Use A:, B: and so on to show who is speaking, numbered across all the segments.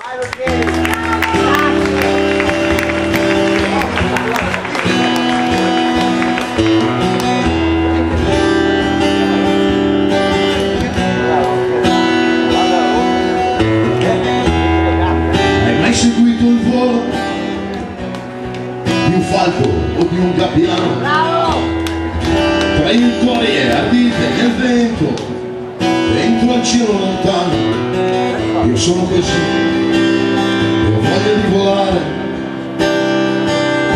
A: Di un falco o di un gabbiano, traiettorie ardite nel vento, dentro al cielo lontano. Io sono così, ho voglia di volare,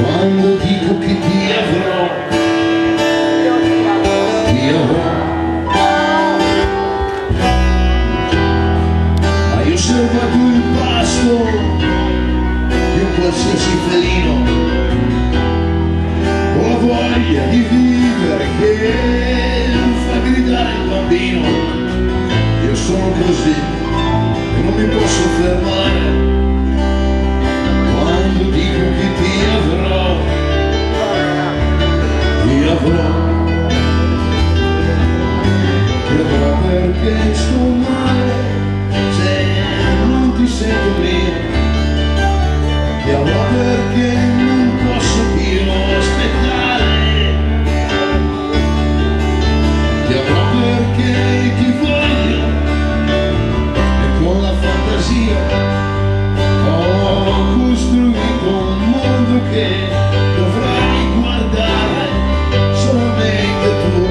A: quando dico che ti avrò, ti avrò. Hai osservato il pasto di un qualsiasi felino, ho la voglia di vivere che fa gridare il bambino. Io sono così e non mi posso fermare, quando dico che ti avrò, ti avrò. Però perché sto male se non ti sento mio, ti avrò perché non posso più aspettare, ti avrò perché ti voglio e con la fantasia ho costruito un mondo che dovrai guardare solamente tu.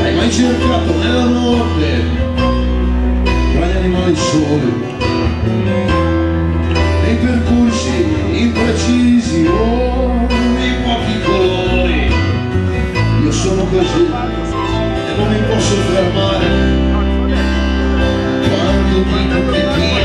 A: Hai mai cercato nella notte tra gli animali soli, nei percorsi imprecisi o nei pochi colori? Io sono così e non mi posso fermare, quando dico che ti